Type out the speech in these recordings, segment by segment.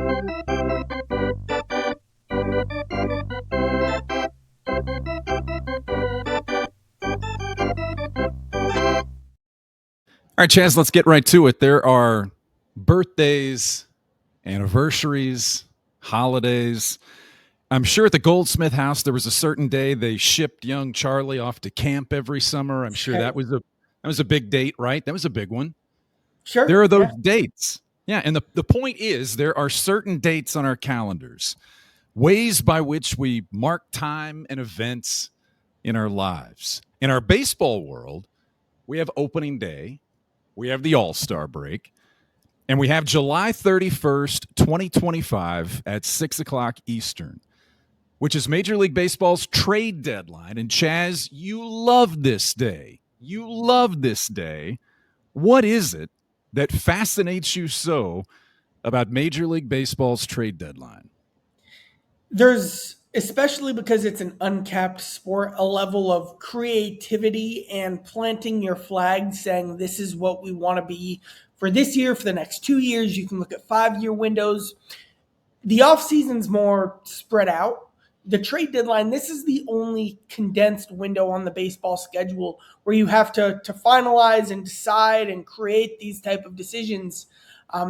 All right, Chaz, let's get right to it. There are birthdays, anniversaries, holidays. I'm sure at the Goldsmith house there was a certain day they shipped young Charlie off to camp every summer. I'm sure that was a big date, right? That was a big one. Sure. There are those dates. Yeah, and the point is there are certain dates on our calendars, ways by which we mark time and events in our lives. In our baseball world, we have opening day, we have the All-Star break, and we have July 31st, 2025 at 6 o'clock Eastern, which is Major League Baseball's trade deadline. And Chaz, you love this day. You love this day. What is it that fascinates you so about Major League Baseball's trade deadline? There's, especially because it's an uncapped sport, a level of creativity and planting your flag saying this is what we want to be for this year, for the next 2 years. You can look at 5-year windows. The offseason's more spread out. The trade deadline, this is the only condensed window on the baseball schedule where you have to finalize and decide and create these type of decisions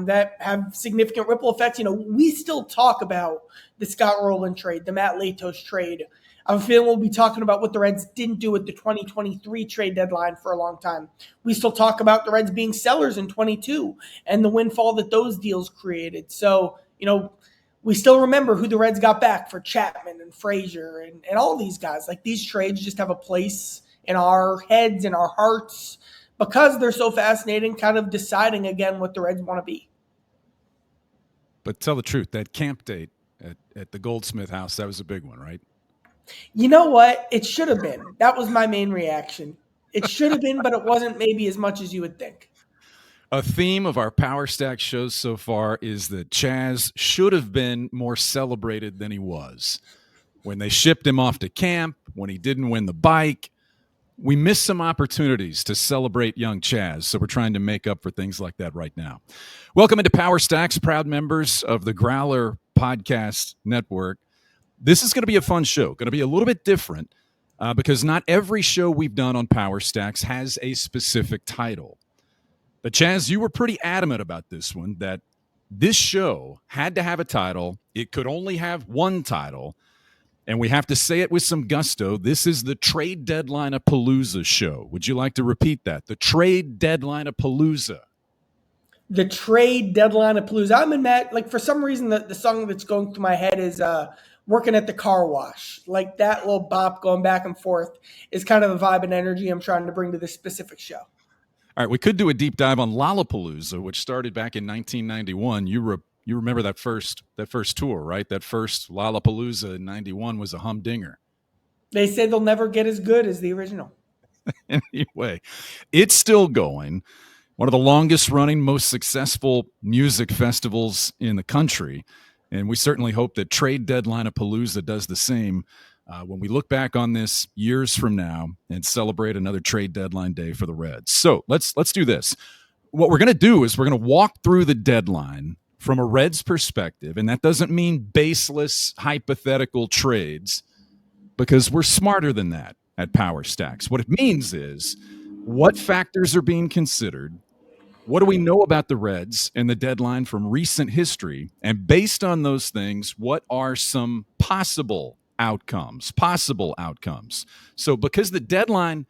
that have significant ripple effects. You know, we still talk about the Scott Rowland trade, the Matt Latos trade. I have a feeling we'll be talking about what the Reds didn't do at the 2023 trade deadline for a long time. We still talk about the Reds being sellers in 22 and the windfall that those deals created. So, you know, we still remember who the Reds got back for Chapman and Frazier and all these guys. Like, these trades just have a place in our heads and our hearts because they're so fascinating, kind of deciding again what the Reds want to be. But tell the truth, that camp date at the Goldsmith house, that was a big one, right? You know what? It should have been. That was my main reaction. It should have been, but it wasn't maybe as much as you would think. A theme of our Power Stack shows so far is that Chaz should have been more celebrated than he was. When they shipped him off to camp, when he didn't win the bike, we missed some opportunities to celebrate young Chaz, so we're trying to make up for things like that right now. Welcome into Power Stacks, proud members of the Growler Podcast Network. This is going to be a fun show, going to be a little bit different because not every show we've done on Power Stacks has a specific title. But Chaz, you were pretty adamant about this one, that this show had to have a title. It could only have one title. And we have to say it with some gusto. This is the Trade Deadline-apalooza show. Would you like to repeat that? The Trade Deadline-apalooza. The Trade Deadline-apalooza. I'm in that, like, for some reason, the song that's going through my head is Working at the Car Wash. Like, that little bop going back and forth is kind of the vibe and energy I'm trying to bring to this specific show. All right, we could do a deep dive on Lollapalooza, which started back in 1991. You remember that first tour, right? That first Lollapalooza in 91 was a humdinger. They say they'll never get as good as the original. Anyway, it's still going. One of the longest running, most successful music festivals in the country. And we certainly hope that Trade Deadline-apalooza does the same when we look back on this years from now and celebrate another trade deadline day for the Reds. So let's do this. What we're going to do is we're going to walk through the deadline from a Reds perspective, and that doesn't mean baseless, hypothetical trades, because we're smarter than that at Power Stacks. What it means is what factors are being considered, what do we know about the Reds and the deadline from recent history, and based on those things, what are some possible outcomes. So because the deadline,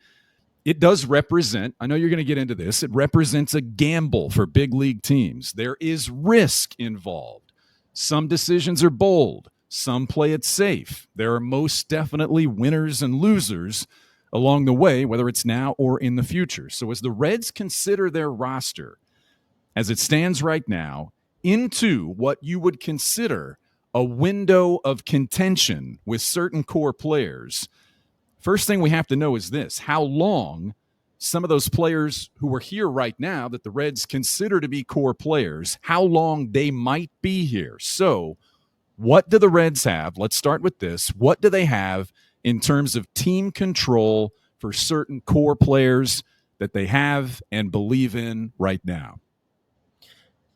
it does represent, I know you're going to get into this, it represents a gamble for big league teams. There is risk involved. Some decisions are bold. Some play it safe. There are most definitely winners and losers along the way, whether it's now or in the future. So as the Reds consider their roster as it stands right now into what you would consider a window of contention with certain core players, first thing we have to know is this: how long some of those players who are here right now that the Reds consider to be core players, how long they might be here. So what do the Reds have? Let's start with this. What do they have in terms of team control for certain core players that they have and believe in right now?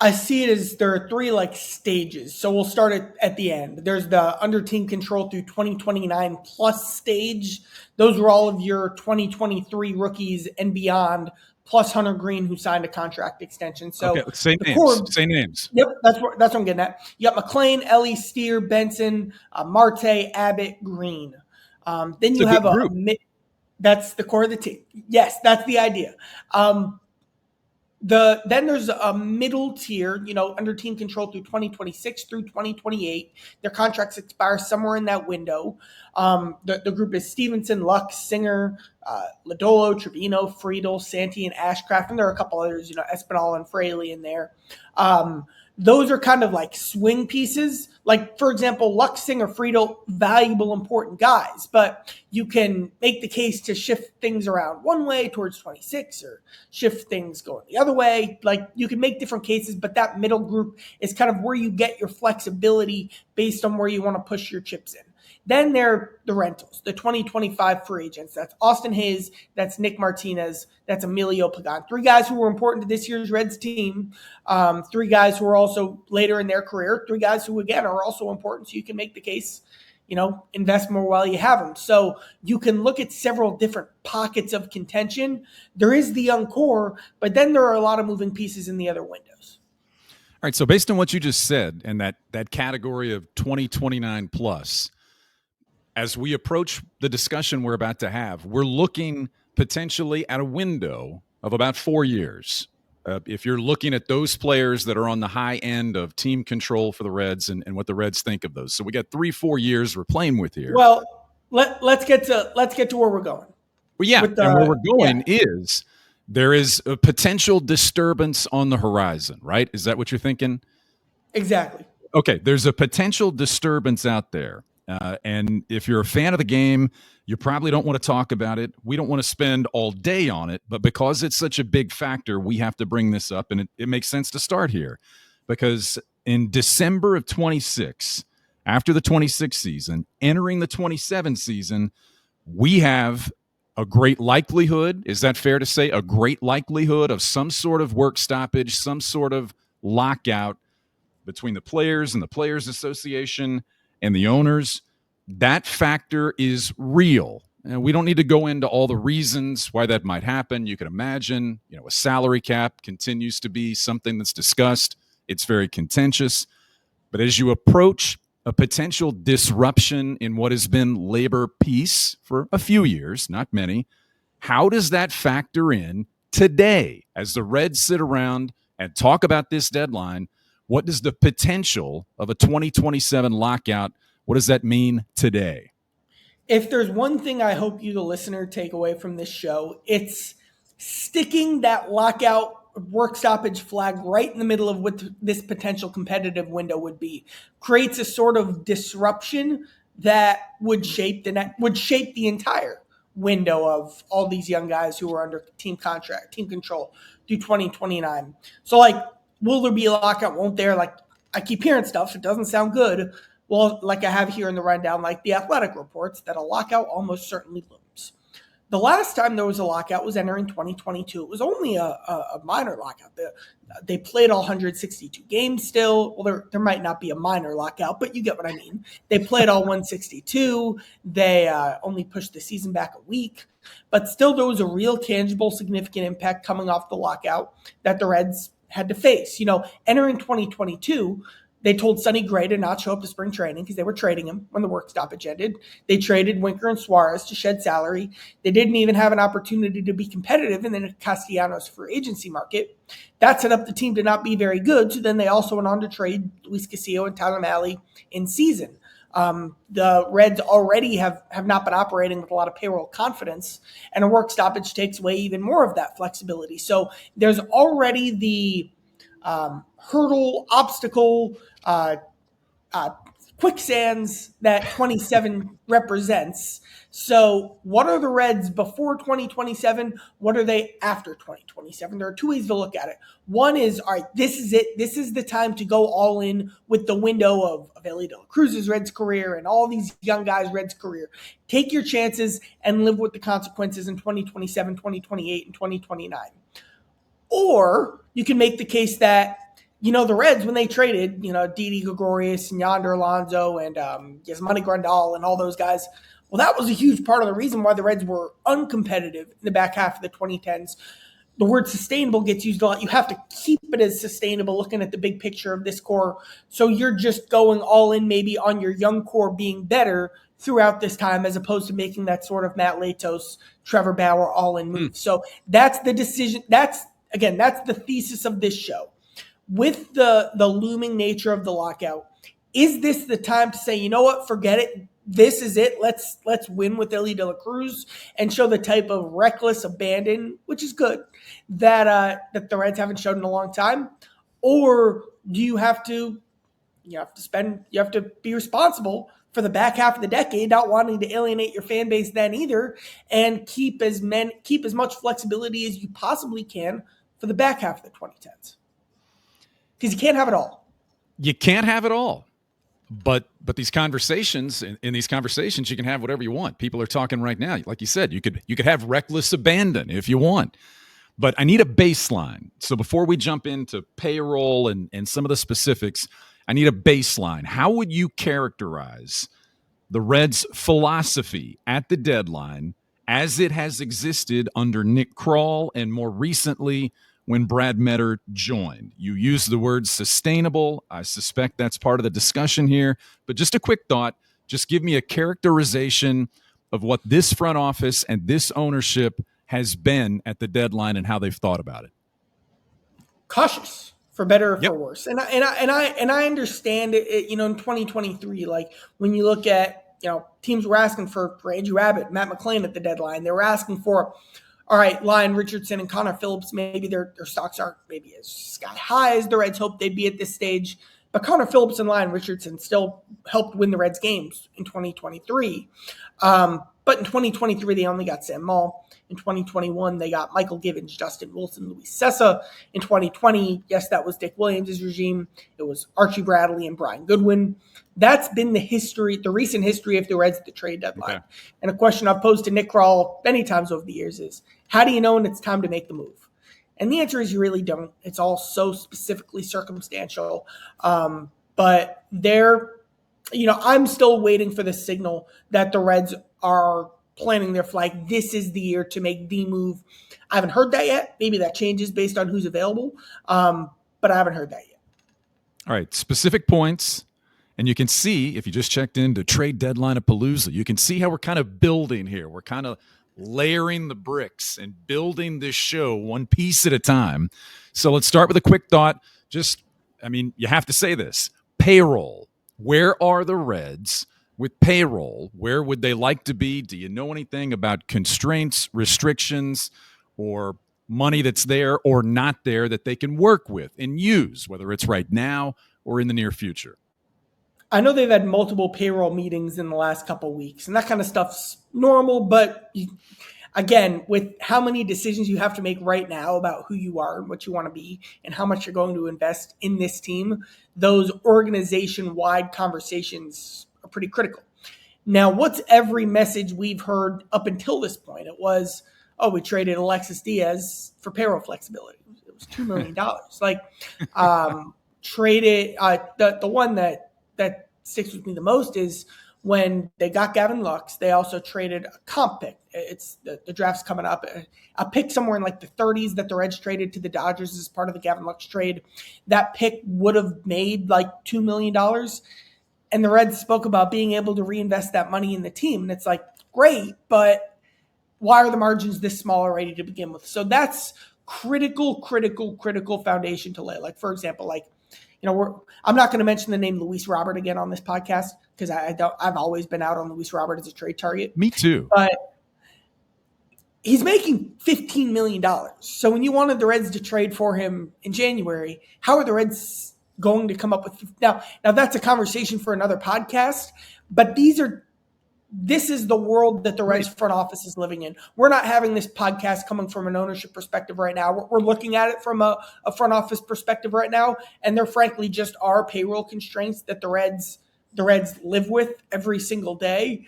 I see it as there are three like stages. So we'll start at the end. There's the under team control through 2029 plus stage. Those were all of your 2023 rookies and beyond, plus Hunter Green, who signed a contract extension. Okay, So say the names. core, Say names. yep, that's what I'm getting at. You got McLean, Ellie, Steer, Benson, Marte, Abbott, Green. Then It's you a have good group. that's the core of the team. Yes, that's the idea. Then there's a middle tier, under team control through 2026 through 2028. Their contracts expire somewhere in that window. The group is Stevenson, Lux, Singer, Lodolo, Trevino, Friedel, Santi, and Ashcraft, and there are a couple others, Espinal and Fraley in there. Those are kind of like swing pieces. Like, for example, Lux, Singer, Friedel, valuable, important guys, but you can make the case to shift things around one way towards 26 or shift things going the other way. Like, you can make different cases, but that middle group is kind of where you get your flexibility based on where you want to push your chips in. Then there are the rentals, the 2025 free agents. That's Austin Hayes, that's Nick Martinez, that's Emilio Pagan. Three guys who were important to this year's Reds team. Three guys who are also later in their career. Three guys who, again, are also important. So you can make the case, invest more while you have them. So you can look at several different pockets of contention. There is the young core, but then there are a lot of moving pieces in the other windows. All right. So based on what you just said and that category of 2029 plus, as we approach the discussion we're about to have, we're looking potentially at a window of about 4 years. If you're looking at those players that are on the high end of team control for the Reds and what the Reds think of those. So we got 3-4 years we're playing with here. Well, let's get to where we're going. Well, yeah, and where we're going is there is a potential disturbance on the horizon, right? Is that what you're thinking? Exactly. Okay, there's a potential disturbance out there. And if you're a fan of the game, you probably don't want to talk about it. We don't want to spend all day on it, but because it's such a big factor, we have to bring this up, and it makes sense to start here. Because in December of 26, after the 26 season, entering the 27 season, we have a great likelihood, is that fair to say, a great likelihood of some sort of work stoppage, some sort of lockout between the players and the Players Association and the owners. That factor is real. And we don't need to go into all the reasons why that might happen. You can imagine, a salary cap continues to be something that's discussed. It's very contentious. But as you approach a potential disruption in what has been labor peace for a few years, not many, how does that factor in today as the Reds sit around and talk about this deadline? What does the potential of a 2027 lockout, what does that mean today? If there's one thing I hope you, the listener, take away from this show, it's sticking that lockout work stoppage flag right in the middle of what this potential competitive window would be. Creates a sort of disruption that would shape the entire window of all these young guys who are under team control through 2029. So, will there be a lockout? Won't there? I keep hearing stuff. It doesn't sound good. Well, like I have here in the rundown, The Athletic reports that a lockout almost certainly looms. The last time there was a lockout was entering 2022. It was only a minor lockout. They played all 162 games still. Well, there might not be a minor lockout, but you get what I mean. They played all 162. They only pushed the season back a week. But still, there was a real, tangible, significant impact coming off the lockout that the Reds had to face. Entering 2022, they told Sonny Gray to not show up to spring training because they were trading him when the work stoppage ended. They traded Winker and Suarez to shed salary. They didn't even have an opportunity to be competitive in the Castellanos free agency market. That set up the team to not be very good. So then they also went on to trade Luis Castillo and Tyler Mahle in season. The Reds already have not been operating with a lot of payroll confidence, and a work stoppage takes away even more of that flexibility. So there's already the hurdle, obstacle, quicksands that 27 represents. So what are the Reds before 2027? What are they after 2027? There are two ways to look at it. One is, all right, this is it. This is the time to go all in with the window of Ellie De La Cruz's Reds career and all these young guys' Reds career. Take your chances and live with the consequences in 2027, 2028, and 2029. Or you can make the case that the Reds, when they traded, Didi Gregorius and Yonder Alonso and Yasmani Grandal and all those guys, well, that was a huge part of the reason why the Reds were uncompetitive in the back half of the 2010s. The word sustainable gets used a lot. You have to keep it as sustainable, looking at the big picture of this core. So you're just going all in maybe on your young core being better throughout this time, as opposed to making that sort of Matt Latos, Trevor Bauer all-in move. So that's the decision. That's the thesis of this show. With the looming nature of the lockout, is this the time to say, you know what, forget it? This is it. Let's win with Elly De La Cruz and show the type of reckless abandon, which is good, that the Reds haven't shown in a long time. Or do you have to be responsible for the back half of the decade, not wanting to alienate your fan base then either, and keep as much flexibility as you possibly can for the back half of the 2010s? Because you can't have it all. You can't have it all. But these conversations, in these conversations, you can have whatever you want. People are talking right now. Like you said, you could have reckless abandon if you want. But I need a baseline. So before we jump into payroll and some of the specifics, I need a baseline. How would you characterize the Reds' philosophy at the deadline as it has existed under Nick Krall and more recently when Brad Metter joined? You used the word sustainable. I suspect that's part of the discussion here. But just a quick thought, just give me a characterization of what this front office and this ownership has been at the deadline and how they've thought about it. Cautious, for better or for worse. And I understand it, in 2023, like when you look at, teams were asking for Andrew Abbott, Matt McClain at the deadline. They were asking for, all right, Lyon Richardson and Connor Phillips, maybe their stocks aren't maybe as sky high as the Reds hoped they'd be at this stage. But Connor Phillips and Lyon Richardson still helped win the Reds games in 2023. But in 2023, they only got Sam Moll. In 2021, they got Michael Givens, Justin Wilson, Luis Sessa. In 2020, yes, that was Dick Williams' regime. It was Archie Bradley and Brian Goodwin. That's been the recent history of the Reds at the trade deadline. Okay. And a question I've posed to Nick Krall many times over the years is, how do you know when it's time to make the move? And the answer is you really don't. It's all so specifically circumstantial. But I'm still waiting for the signal that the Reds are planning their flag. This is the year to make the move. I haven't heard that yet. Maybe that changes based on who's available. But I haven't heard that yet. All right. Specific points. And you can see, if you just checked into trade deadline-apalooza, you can see how we're kind of building here. We're kind of layering the bricks and building this show one piece at a time. So let's start with a quick thought. You have to say this. Payroll. Where are the Reds with payroll? Where would they like to be? Do you know anything about constraints, restrictions, or money that's there or not there that they can work with and use, whether it's right now or in the near future? I know they've had multiple payroll meetings in the last couple of weeks, and that kind of stuff's normal. But again, with how many decisions you have to make right now about who you are and what you want to be and how much you're going to invest in this team, those organization-wide conversations are pretty critical. Now, what's every message we've heard up until this point? It was, we traded Alexis Diaz for payroll flexibility. It was $2 million. Traded the one that sticks with me the most is when they got Gavin Lux, they also traded a comp pick. It's the draft's coming up. A pick somewhere in like the 30s that the Reds traded to the Dodgers as part of the Gavin Lux trade. That pick would have made like $2 million. And the Reds spoke about being able to reinvest that money in the team. And it's like, great, but why are the margins this small already to begin with? So that's critical foundation to lay. Like, for example, I'm not going to mention the name Luis Robert again on this podcast because I've always been out on Luis Robert as a trade target. Me too. But he's making $15 million. So when you wanted the Reds to trade for him in January, how are the Reds going to come up with now that's a conversation for another podcast, but this is the world that the Reds front office is living in. We're not having this podcast coming from an ownership perspective right now. We're looking at it from a front office perspective right now, and there frankly just are payroll constraints that the Reds live with every single day.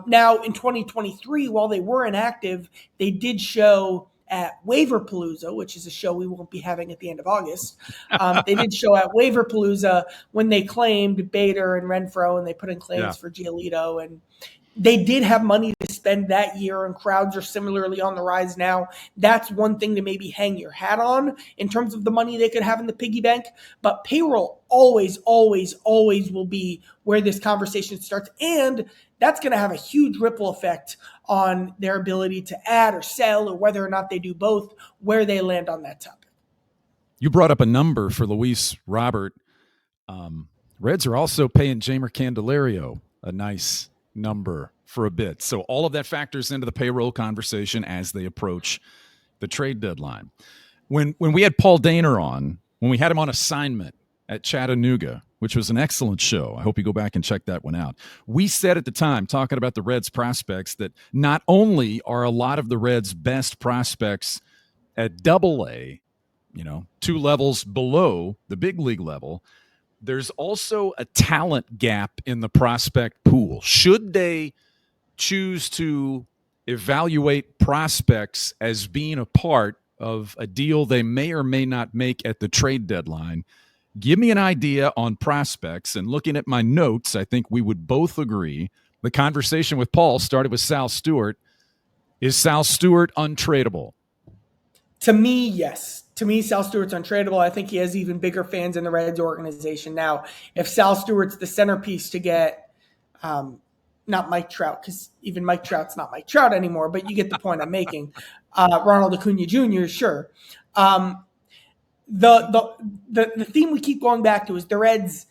Now, in 2023, while they were inactive, they did show at Waiverpalooza, which is a show we won't be having at the end of August. They did show at Waiverpalooza when they claimed Bader and Renfroe, and they put in claims for Giolito, and they did have money to spend that year, and crowds are similarly on the rise now. That's one thing to maybe hang your hat on in terms of the money they could have in the piggy bank. But payroll always, always, always will be where this conversation starts. And that's going to have a huge ripple effect on their ability to add or sell, or whether or not they do both, where they land on that topic. You brought up a number for Luis Robert. Reds are also paying Jamer Candelario a nice number for a bit. So all of that factors into the payroll conversation as they approach the trade deadline. When we had Paul Daner on, when we had him on assignment at Chattanooga, which was an excellent show, I hope you go back and check that one out, we said at the time, talking about the Reds prospects, that not only are a lot of the Reds' best prospects at Double-A, 2 levels below the big league level, there's also a talent gap in the prospect pool. Should they choose to evaluate prospects as being a part of a deal they may or may not make at the trade deadline, give me an idea on prospects. And looking at my notes, I think we would both agree the conversation with Paul started with Sal Stewart. Is Sal Stewart untradeable? To me, yes. To me, Sal Stewart's untradeable. I think he has even bigger fans in the Reds organization now. If Sal Stewart's the centerpiece to get, not Mike Trout, because even Mike Trout's not Mike Trout anymore, but you get the point I'm making. Ronald Acuna Jr., sure. The theme we keep going back to is the Reds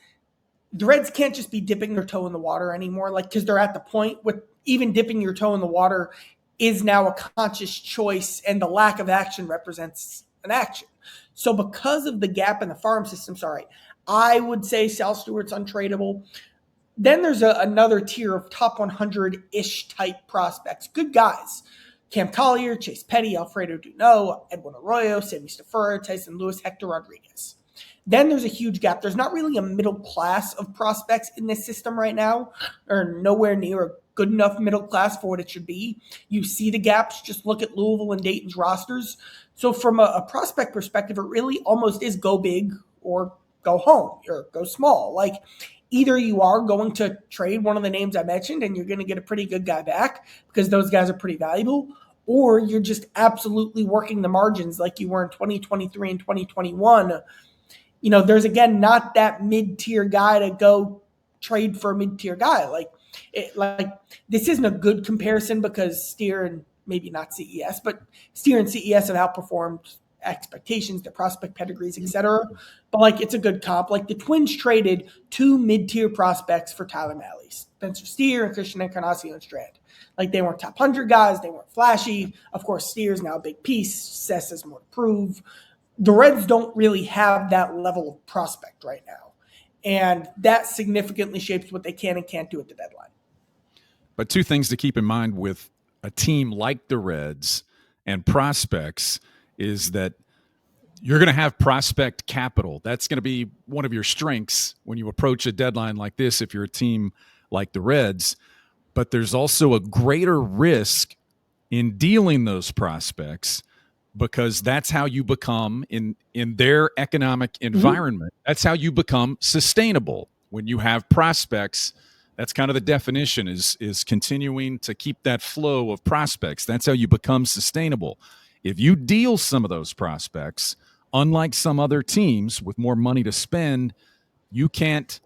can't just be dipping their toe in the water anymore, because they're at the point with even dipping your toe in the water is now a conscious choice, and the lack of action represents an action. So because of the gap in the farm system, I would say Sal Stewart's untradeable. Then there's another tier of top 100-ish type prospects. Good guys. Cam Collier, Chase Petty, Alfredo Duno, Edwin Arroyo, Sammy Stafura, Tyson Lewis, Hector Rodriguez. Then there's a huge gap. There's not really a middle class of prospects in this system right now, or nowhere near a good enough middle class for what it should be. You see the gaps. Just look at Louisville and Dayton's rosters. So from a prospect perspective, it really almost is go big or go home or go small. Either you are going to trade one of the names I mentioned and you're going to get a pretty good guy back because those guys are pretty valuable, or you're just absolutely working the margins like you were in 2023 and 2021. There's, again, not that mid-tier guy to go trade for a mid-tier guy. This isn't a good comparison because Steer and maybe not CES, but Steer and CES have outperformed expectations, their prospect pedigrees, etc. But it's a good comp. The Twins traded 2 mid-tier prospects for Tyler Mahle, Spencer Steer and Christian Encarnacion Strand. They weren't top 100 guys, they weren't flashy. Of course, Steer's now a big piece. Sess has more to prove. The Reds don't really have that level of prospect right now. And that significantly shapes what they can and can't do at the deadline. But 2 things to keep in mind with a team like the Reds and prospects is that you're going to have prospect capital. That's going to be one of your strengths when you approach a deadline like this if you're a team like the Reds. But there's also a greater risk in dealing those prospects because that's how you become, in their economic environment, that's how you become sustainable. When you have prospects, that's kind of the definition, is continuing to keep that flow of prospects. That's how you become sustainable. If you deal some of those prospects, unlike some other teams with more money to spend, you can't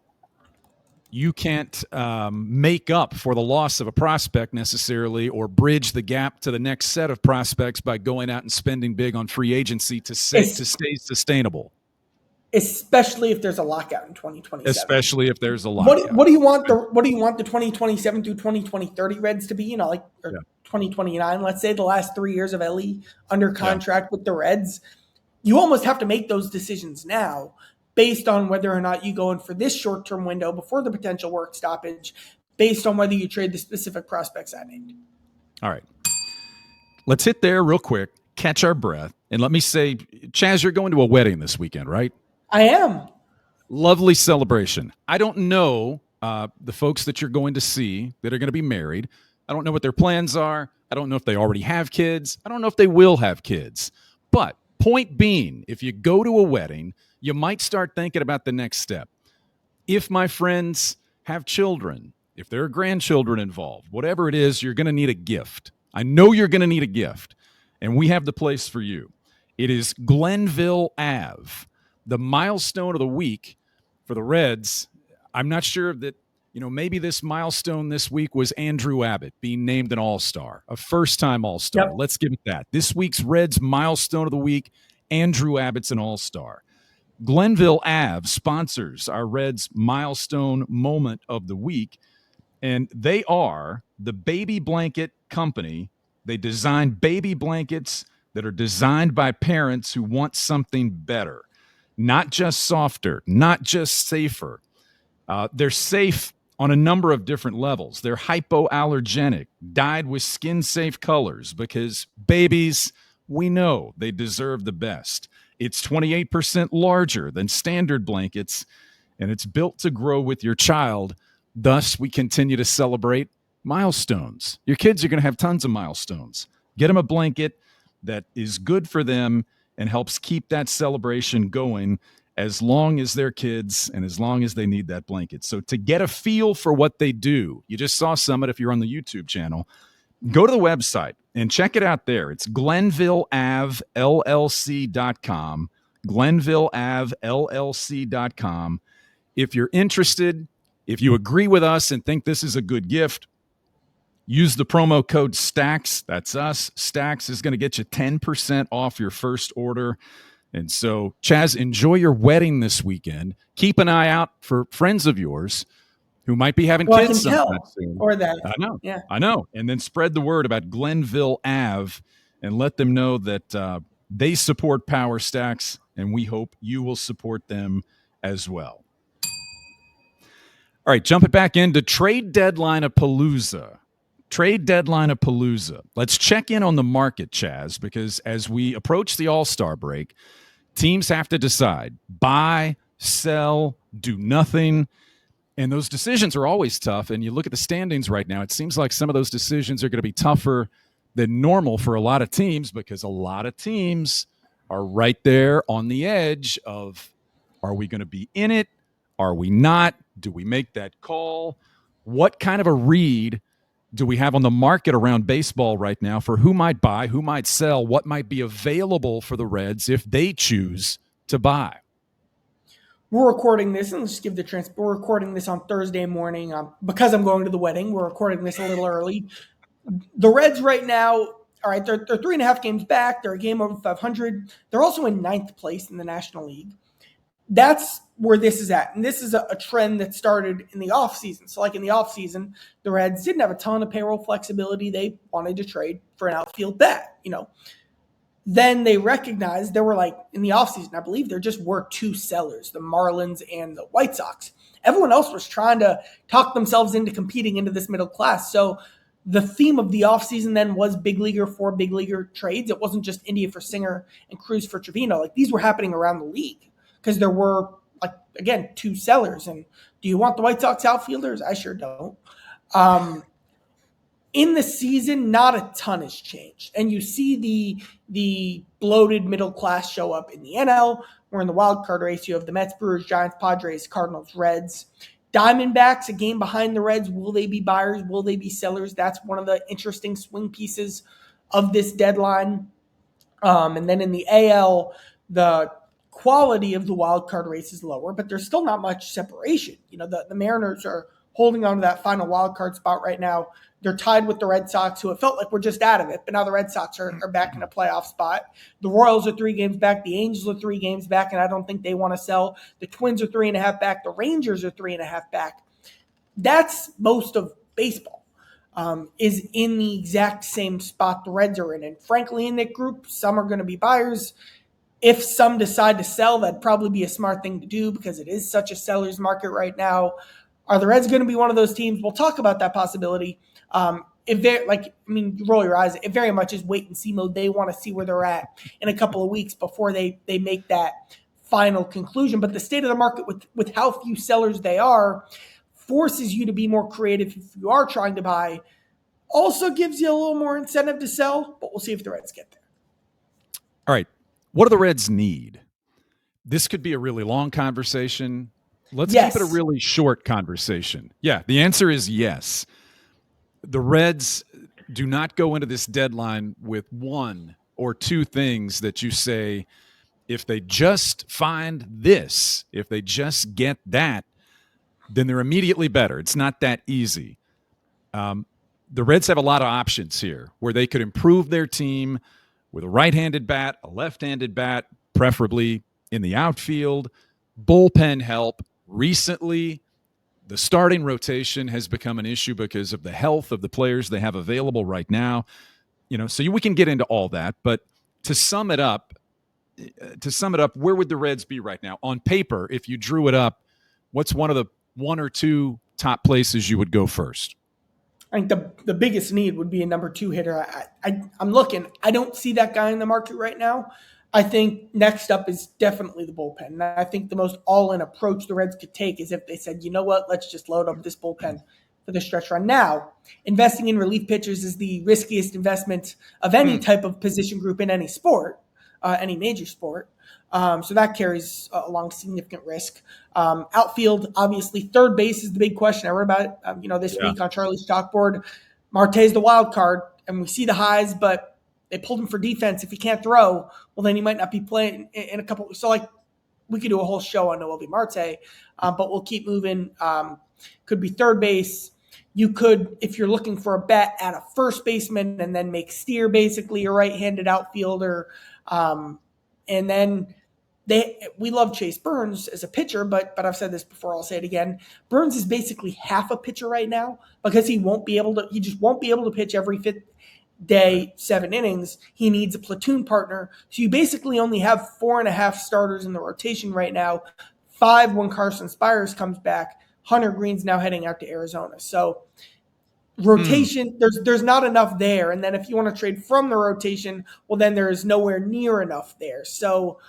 make up for the loss of a prospect necessarily, or bridge the gap to the next set of prospects by going out and spending big on free agency to stay sustainable. Especially if there's a lockout in 2027. Especially if there's a lockout. What do you want the 2027 through 2030 Reds to be? 2029, let's say, the last 3 years of Ellie under contract with the Reds. You almost have to make those decisions now based on whether or not you go in for this short-term window before the potential work stoppage, based on whether you trade the specific prospects I named. All right. Let's hit there real quick, catch our breath, and let me say, Chaz, you're going to a wedding this weekend, right? I am. Lovely celebration. I don't know the folks that you're going to see that are going to be married, I don't know what their plans are. I don't know if they already have kids. I don't know if they will have kids. But point being, if you go to a wedding, you might start thinking about the next step. If my friends have children, if there are grandchildren involved, whatever it is, you're going to need a gift. I know you're going to need a gift, and we have the place for you. It is Glenville Ave, the milestone of the week for the Reds. I'm not sure that, maybe this milestone this week was Andrew Abbott being named an all-star, a first-time all-star. Yep. Let's give it that. This week's Reds milestone of the week, Andrew Abbott's an all-star. Glenville Ave sponsors our Reds milestone moment of the week, and they are the baby blanket company. They design baby blankets that are designed by parents who want something better, not just softer, not just safer. They're safe on a number of different levels. They're hypoallergenic, dyed with skin-safe colors, because babies, we know they deserve the best. It's 28% larger than standard blankets, and it's built to grow with your child. Thus, we continue to celebrate milestones. Your kids are going to have tons of milestones. Get them a blanket that is good for them and helps keep that celebration going as long as they're kids and as long as they need that blanket. So to get a feel for what they do, you just saw Summit if you're on the YouTube channel, go to the website and check it out there. It's GlenvilleAveLLC.com, GlenvilleAveLLC.com. If you're interested, if you agree with us and think this is a good gift, use the promo code STACKS. That's us. STACKS is going to get you 10% off your first order. And so, Chaz, enjoy your wedding this weekend. Keep an eye out for friends of yours who might be having kids sometime soon. Or that. I know. Yeah. I know. And then spread the word about Glenville Ave and let them know that they support Power Stacks, and we hope you will support them as well. All right, jumping back into trade deadline-apalooza. Trade deadline-apalooza. Let's check in on the market, Chaz, because as we approach the All-Star break, teams have to decide, buy, sell, do nothing. And those decisions are always tough. And you look at the standings right now, it seems like some of those decisions are going to be tougher than normal for a lot of teams, because a lot of teams are right there on the edge of, are we going to be in it? Are we not? Do we make that call? What kind of a read do we have on the market around baseball right now for who might buy, who might sell, what might be available for the Reds if they choose to buy? We're recording this, and let's just give the transcript. We're recording this on Thursday morning because I'm going to the wedding. We're recording this a little early. The Reds right now, all right, they're 3.5 games back. They're a game over 500. They're also in 9th place in the National League. That's where this is at. And this is a trend that started in the offseason. So like in the offseason, the Reds didn't have a ton of payroll flexibility. They wanted to trade for an outfield bat, Then they recognized there were in the offseason, I believe there just were 2 sellers, the Marlins and the White Sox. Everyone else was trying to talk themselves into competing into this middle class. So the theme of the offseason then was big leaguer for big leaguer trades. It wasn't just India for Singer and Cruz for Trevino. These were happening around the league because there were, 2 sellers. And do you want the White Sox outfielders? I sure don't. In the season, not a ton has changed. And you see the bloated middle class show up in the NL. We're in the wild card race. You have the Mets, Brewers, Giants, Padres, Cardinals, Reds. Diamondbacks, a game behind the Reds. Will they be buyers? Will they be sellers? That's one of the interesting swing pieces of this deadline. And then in the AL, the quality of the wild card race is lower, but there's still not much separation. The Mariners are holding on to that final wild card spot right now. They're tied with the Red Sox, who it felt like we're just out of it, but now the Red Sox are back in a playoff spot. The Royals are 3 games back. The Angels are 3 games back, and I don't think they want to sell. The Twins are 3.5 back. The Rangers are 3.5 back. That's most of baseball, is in the exact same spot the Reds are in. And frankly, in that group, some are going to be buyers. If some decide to sell, that'd probably be a smart thing to do because it is such a seller's market right now. Are the Reds going to be one of those teams? We'll talk about that possibility. You roll your eyes. It very much is wait and see mode. They want to see where they're at in a couple of weeks before they make that final conclusion. But the state of the market with how few sellers they are forces you to be more creative if you are trying to buy. Also gives you a little more incentive to sell, but we'll see if the Reds get there. All right. What do the Reds need? This could be a really long conversation. Let's keep it a really short conversation. Yeah, the answer is yes. The Reds do not go into this deadline with one or two things that you say, if they just find this, if they just get that, then they're immediately better. It's not that easy. The Reds have a lot of options here where they could improve their team with a right-handed bat, a left-handed bat, preferably in the outfield, bullpen help. Recently, the starting rotation has become an issue because of the health of the players they have available right now. So we can get into all that, but to sum it up, where would the Reds be right now? On paper, if you drew it up, what's one of the one or two top places you would go first? I think the biggest need would be a number two hitter. I'm looking. I don't see that guy in the market right now. I think next up is definitely the bullpen. And I think the most all-in approach the Reds could take is if they said, you know what, let's just load up this bullpen for the stretch run. Now, investing in relief pitchers is the riskiest investment of any type of position group in any sport, any major sport. So that carries along significant risk. Outfield, obviously, third base is the big question. I wrote about it, this week on Charlie's chalkboard. Marte's the wild card, and we see the highs, but they pulled him for defense. If he can't throw, well, then he might not be playing in a couple. So, we could do a whole show on Noelvi Marte, but we'll keep moving. Could be third base. You could, if you're looking for a bet, add a first baseman and then make Steer basically a right-handed outfielder. And then we love Chase Burns as a pitcher, but I've said this before, I'll say it again. Burns is basically half a pitcher right now because he just won't be able to pitch every fifth day, 7 innings. He needs a platoon partner. So you basically only have 4.5 starters in the rotation right now, 5 when Carson Spires comes back. Hunter Green's now heading out to Arizona. So rotation, there's not enough there. And then if you want to trade from the rotation, well, then there is nowhere near enough there. So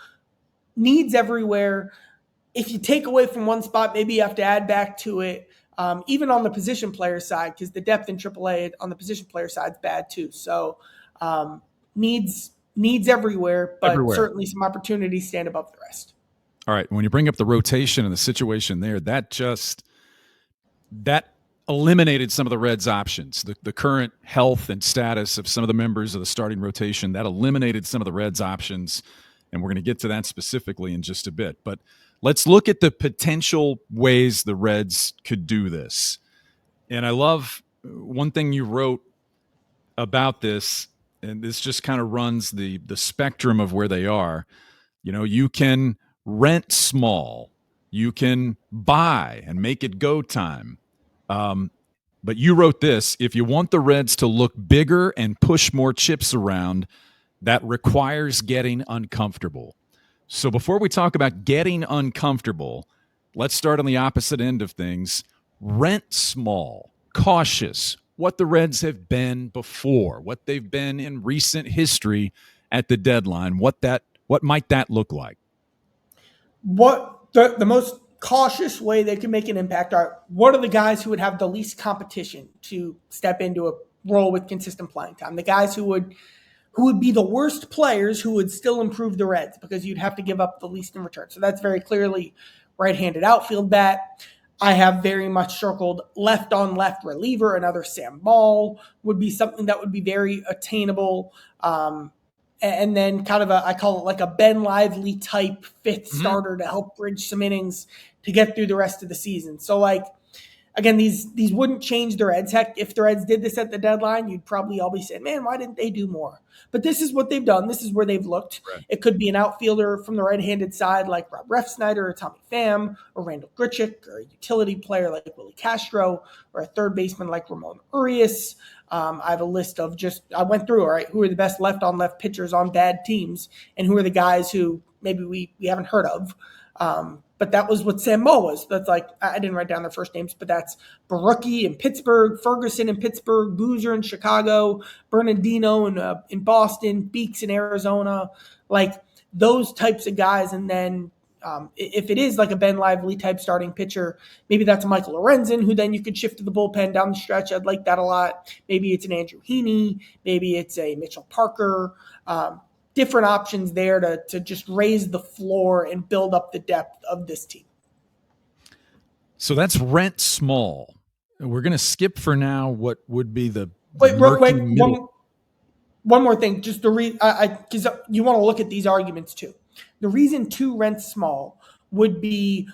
needs everywhere. If you take away from one spot, maybe you have to add back to it, even on the position player side, because the depth in AAA on the position player side is bad too. So needs everywhere, but certainly some opportunities stand above the rest. All right. When you bring up the rotation and the situation there, that eliminated some of the Reds' options. The current health and status of some of the members of the starting rotation, that eliminated some of the Reds' options, and we're going to get to that specifically in just a bit. But let's look at the potential ways the Reds could do this. And I love one thing you wrote about this, and this just kind of runs the spectrum of where they are. You can rent small. You can buy and make it go time. But you wrote this: if you want the Reds to look bigger and push more chips around, that requires getting uncomfortable. So before we talk about getting uncomfortable, let's start on the opposite end of things. Rent small, cautious, what the Reds have been before, what they've been in recent history at the deadline. What might that look like? What the most cautious way they can make an impact are, what are the guys who would have the least competition to step into a role with consistent playing time? The guys who would be the worst players who would still improve the Reds because you'd have to give up the least in return. So that's very clearly right-handed outfield bat. I have very much circled left-on-left reliever. Another Sam Ball would be something that would be very attainable. And then kind of I call it like a Ben Lively type fifth starter to help bridge some innings to get through the rest of the season. So again, these wouldn't change the Reds. Heck, if the Reds did this at the deadline, you'd probably all be saying, man, why didn't they do more? But this is what they've done. This is where they've looked. Right. It could be an outfielder from the right-handed side like Rob Refsnyder or Tommy Pham or Randall Grichuk, or a utility player like Willie Castro, or a third baseman like Ramon Urias. I have a list of I went through, all right, who are the best left-on-left pitchers on bad teams and who are the guys who maybe we haven't heard of. But that was what Sam Mo was. That's I didn't write down their first names, but that's Barucki in Pittsburgh, Ferguson in Pittsburgh, Boozer in Chicago, Bernardino in Boston, Beeks in Arizona, those types of guys. And then If it is like a Ben Lively type starting pitcher, maybe that's a Michael Lorenzen, who then you could shift to the bullpen down the stretch. I'd like that a lot. Maybe it's an Andrew Heaney. Maybe it's a Mitchell Parker. Different options there to just raise the floor and build up the depth of this team. So that's rent small. We're going to skip for now what would be the wait, one more thing, just because you want to look at these arguments too. The reason 2 rent small would be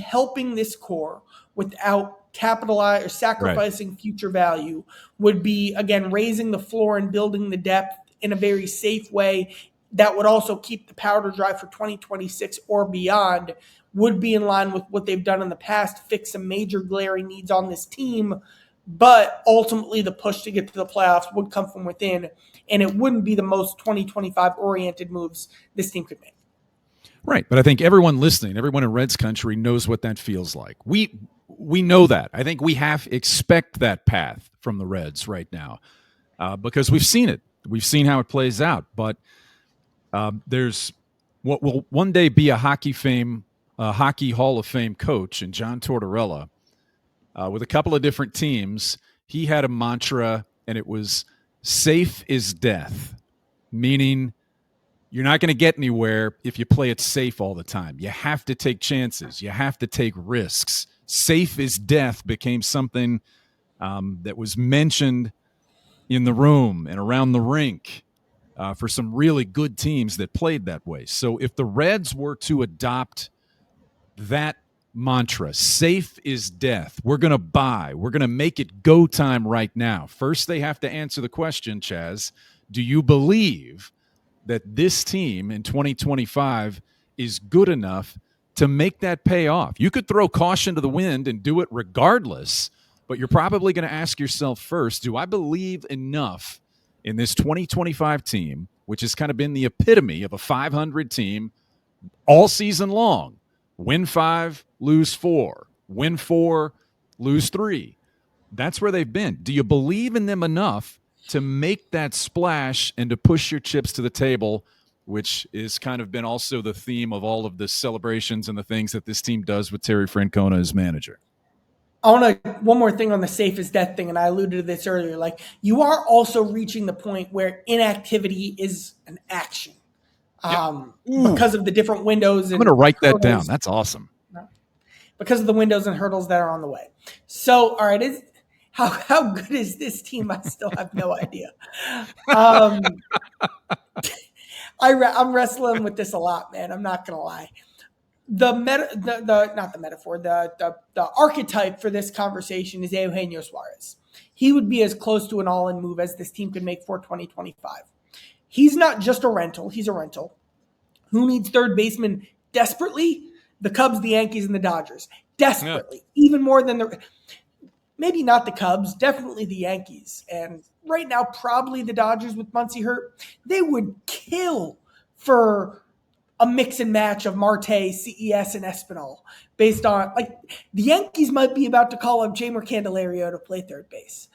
helping this core without capitalizing or sacrificing future value, would be, again, raising the floor and building the depth in a very safe way that would also keep the powder dry for 2026 or beyond, would be in line with what they've done in the past, fix some major glaring needs on this team. But ultimately, the push to get to the playoffs would come from within, and it wouldn't be the most 2025-oriented moves this team could make. Right, but I think everyone listening, everyone in Reds country knows what that feels like. We know that. I think we expect that path from the Reds right now because we've seen it. We've seen how it plays out. But there's what will one day be a Hockey Hall of Fame coach, and John Tortorella. With a couple of different teams, he had a mantra, and it was safe is death, meaning you're not going to get anywhere if you play it safe all the time. You have to take chances. You have to take risks. Safe is death became something that was mentioned in the room and around the rink for some really good teams that played that way. So if the Reds were to adopt that mantra, safe is death, we're going to make it go time right now. First, they have to answer the question, Chaz, do you believe that this team in 2025 is good enough to make that pay off? You could throw caution to the wind and do it regardless, but you're probably going to ask yourself first, do I believe enough in this 2025 team, which has kind of been the epitome of a 500 team all season long? Win 5, lose 4. Win 4, lose 3. That's where they've been. Do you believe in them enough to make that splash and to push your chips to the table, which is kind of been also the theme of all of the celebrations and the things that this team does with Terry Francona as manager? I want to one more thing on the safe as death thing, and I alluded to this earlier. Like, you are also reaching the point where inactivity is an action. Because of the different windows. I'm going to write that down. That's awesome. Because of the windows and hurdles that are on the way. So, all right, how good is this team? I still have no idea. I'm wrestling with this a lot, man. I'm not going to lie. The archetype for this conversation is Eugenio Suarez. He would be as close to an all-in move as this team could make for 2025. He's not just a rental. He's a rental. Who needs third baseman desperately? The Cubs, the Yankees, and the Dodgers. Desperately. Yeah. Even more than maybe not the Cubs, definitely the Yankees. And right now, probably the Dodgers with Muncy hurt. They would kill for a mix and match of Marte, CES, and Espinal based on, like, the Yankees might be about to call up Jeimer Candelario to play third base.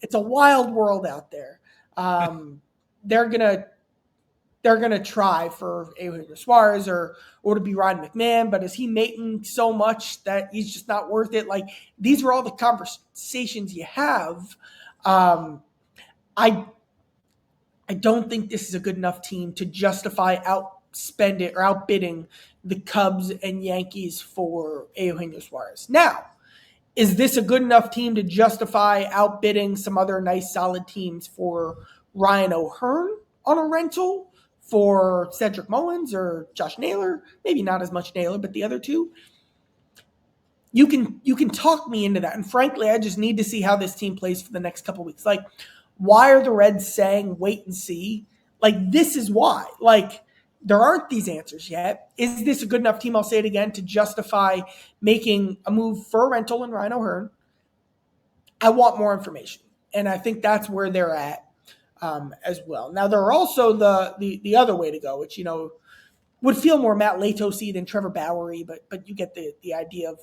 It's a wild world out there. They're gonna try for Eugenio Suarez or to be Ryan McMahon, but is he making so much that he's just not worth it? Like, these are all the conversations you have. I don't think this is a good enough team to justify outbidding the Cubs and Yankees for Eugenio Suarez. Now, is this a good enough team to justify outbidding some other nice solid teams for Ryan O'Hearn on a rental, for Cedric Mullins or Josh Naylor? Maybe not as much Naylor, but the other two. You can talk me into that. And frankly, I just need to see how this team plays for the next couple of weeks. Like, why are the Reds saying wait and see? Like, this is why. Like, there aren't these answers yet. Is this a good enough team, I'll say it again, to justify making a move for a rental in Ryan O'Hearn? I want more information. And I think that's where they're at. As well. Now, there are also the other way to go, which, would feel more Matt Latos-y than Trevor Bowery, but you get the idea of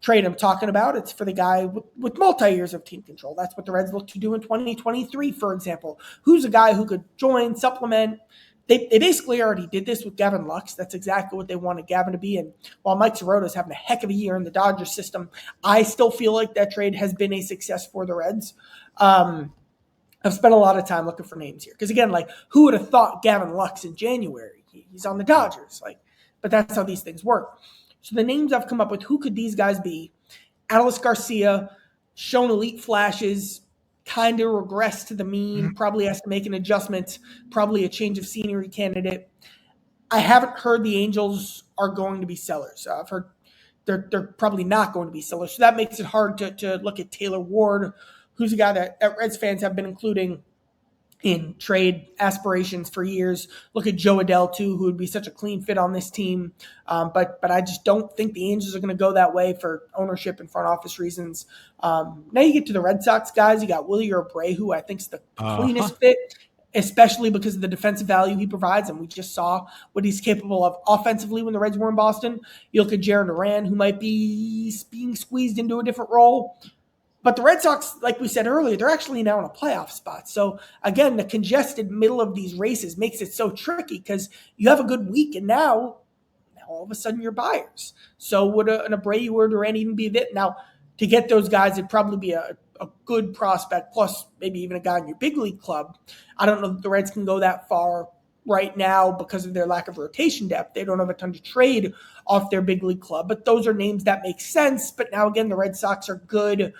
trade I'm talking about. It's for the guy with multi-years of team control. That's what the Reds look to do in 2023, for example. Who's a guy who could join, supplement, they basically already did this with Gavin Lux. That's exactly what they wanted Gavin to be. And while Mike Sorota's having a heck of a year in the Dodgers system, I still feel like that trade has been a success for the Reds. I've spent a lot of time looking for names here because, again, like, who would have thought Gavin Lux in January? He's on the Dodgers, but that's how these things work. So the names I've come up with, who could these guys be? Adolis Garcia, shown elite flashes, kind of regressed to the mean, probably has to make an adjustment, probably a change of scenery candidate. I haven't heard the Angels are going to be sellers. I've heard they're probably not going to be sellers. So that makes it hard to look at Taylor Ward, who's a guy that Reds fans have been including in trade aspirations for years. Look at Joe Adele, too, who would be such a clean fit on this team. But I just don't think the Angels are going to go that way for ownership and front office reasons. Now you get to the Red Sox guys. You got Willie Abreu, who I think is the cleanest fit, especially because of the defensive value he provides. And we just saw what he's capable of offensively when the Reds were in Boston. You look at Jaron Duran, who might be being squeezed into a different role. But the Red Sox, like we said earlier, they're actually now in a playoff spot. So, again, the congested middle of these races makes it so tricky because you have a good week, and now all of a sudden you're buyers. So would an Abreu or Duran even be that? Now, to get those guys, it'd probably be a good prospect, plus maybe even a guy in your big league club. I don't know that the Reds can go that far right now because of their lack of rotation depth. They don't have a ton to trade off their big league club, but those are names that make sense. But now, again, the Red Sox are good.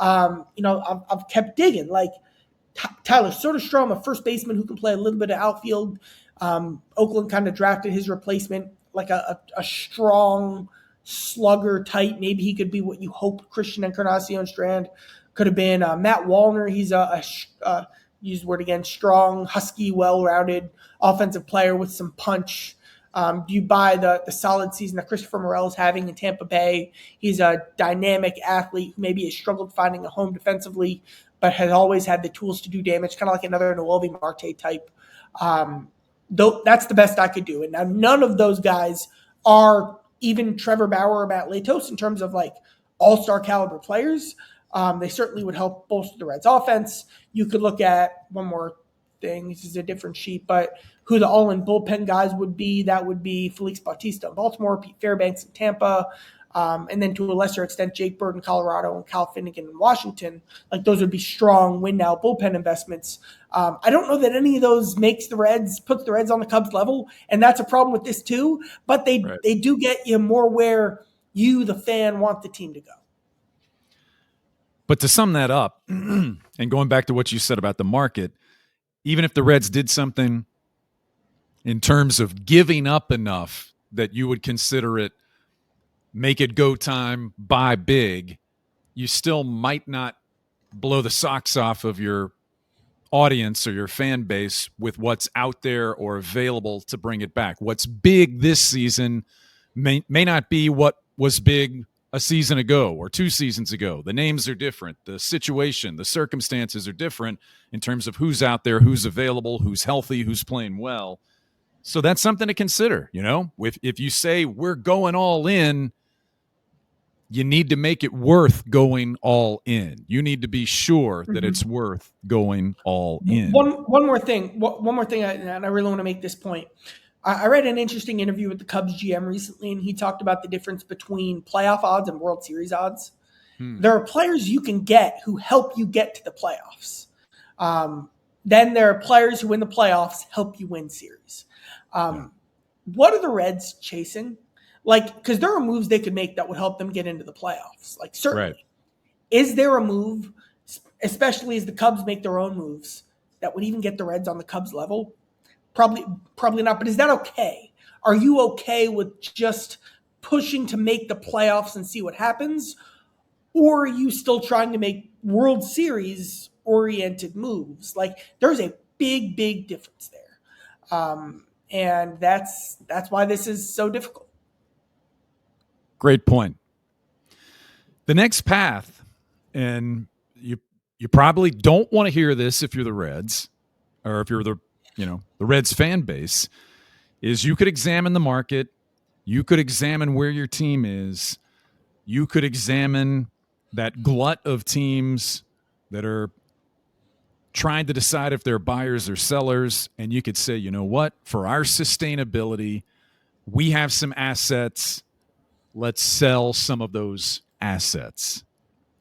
I've kept digging. Like Tyler Soderstrom, a first baseman who can play a little bit of outfield. Oakland kind of drafted his replacement, like a strong slugger type. Maybe he could be what you hope Christian Encarnacion Strand could have been. Matt Wallner, he's use the word again, strong, husky, well-rounded offensive player with some punch. Do you buy the solid season that Christopher Morel is having in Tampa Bay? He's a dynamic athlete who maybe has struggled finding a home defensively, but has always had the tools to do damage, kind of like another Noelvi Marte type. Though that's the best I could do. And now none of those guys are even Trevor Bauer or Matt Latos in terms of like all-star caliber players. They certainly would help bolster the Reds offense. You could look at one more thing. This is a different sheet, but who the all-in bullpen guys would be, that would be Felix Bautista in Baltimore, Pete Fairbanks in Tampa, and then to a lesser extent, Jake Bird in Colorado and Cal Finnegan in Washington. Like those would be strong win-now bullpen investments. I don't know that any of those puts the Reds on the Cubs level, and that's a problem with this too, but they do get you more where you, the fan, want the team to go. But to sum that up, and going back to what you said about the market, even if the Reds did something in terms of giving up enough that you would consider it make it go time, buy big, you still might not blow the socks off of your audience or your fan base with what's out there or available to bring it back. What's big this season may not be what was big a season ago or 2 seasons ago. The names are different. The situation, the circumstances are different in terms of who's out there, who's available, who's healthy, who's playing well. So that's something to consider, you know? If you say we're going all in, you need to make it worth going all in. You need to be sure that it's worth going all in. One more thing, and I really want to make this point. I read an interesting interview with the Cubs GM recently, and he talked about the difference between playoff odds and World Series odds. There are players you can get who help you get to the playoffs. Then there are players who in the playoffs help you win series. What are the Reds chasing? Like, because there are moves they could make that would help them get into the playoffs. Like, certainly. Right. Is there a move, especially as the Cubs make their own moves, that would even get the Reds on the Cubs level? Probably not. But is that okay? Are you okay with just pushing to make the playoffs and see what happens? Or are you still trying to make World Series oriented moves? Like, there's a big, big difference there. And that's why this is so difficult. Great point. The next path, and you probably don't want to hear this if you're the Reds, or if you're the Reds fan base, is you could examine the market, you could examine where your team is, you could examine that glut of teams that are trying to decide if they're buyers or sellers. And you could say, you know what, for our sustainability, we have some assets. Let's sell some of those assets.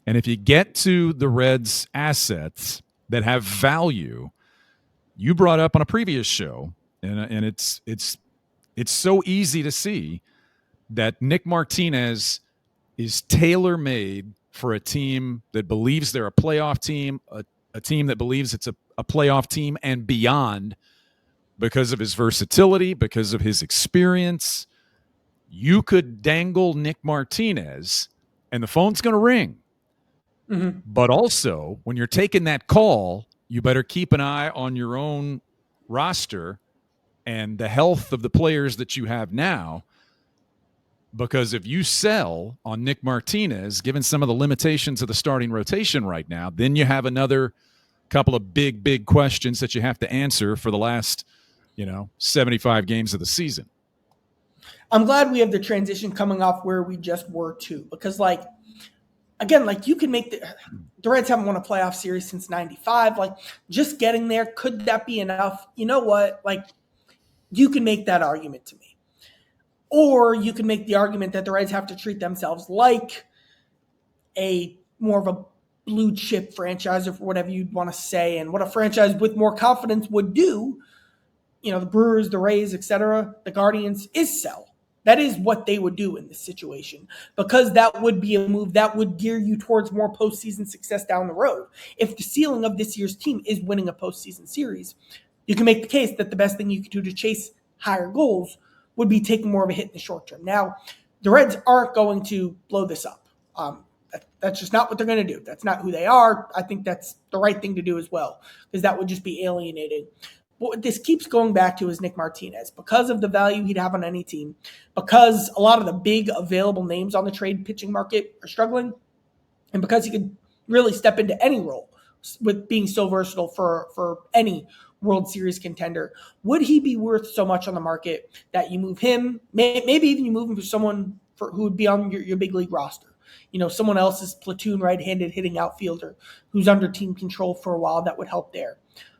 And if you get to the Reds' assets that have value, you brought up on a previous show, and it's so easy to see that Nick Martinez is tailor-made for a team that believes they're a playoff team, a team that believes it's a playoff team and beyond, because of his versatility, because of his experience. You could dangle Nick Martinez, and the phone's going to ring. Mm-hmm. But also, when you're taking that call, you better keep an eye on your own roster and the health of the players that you have now. Because if you sell on Nick Martinez, given some of the limitations of the starting rotation right now, then you have another couple of big questions that you have to answer for the last, 75 games of the season. I'm glad we have the transition coming off where we just were too, because you can make the Reds haven't won a playoff series since 95. Just getting there, could that be enough? You know what? You can make that argument to me. Or you can make the argument that the Reds have to treat themselves like a more of a blue chip franchise, or whatever you'd want to say, and what a franchise with more confidence would do. The Brewers, the Rays, etc., the Guardians, is sell. That is what they would do in this situation, because that would be a move that would gear you towards more postseason success down the road. If the ceiling of this year's team is winning a postseason series, you can make the case that the best thing you could do to chase higher goals would be taking more of a hit in the short term. Now, the Reds aren't going to blow this up. That's just not what they're going to do. That's not who they are. I think that's the right thing to do as well, because that would just be alienating. What this keeps going back to is Nick Martinez, because of the value he'd have on any team, because a lot of the big available names on the trade pitching market are struggling, and because he could really step into any role with being so versatile for any World Series contender. Would he be worth so much on the market that you move him? Maybe even you move him for someone who would be on your big league roster. Someone else's platoon right-handed hitting outfielder who's under team control for a while, that would help there.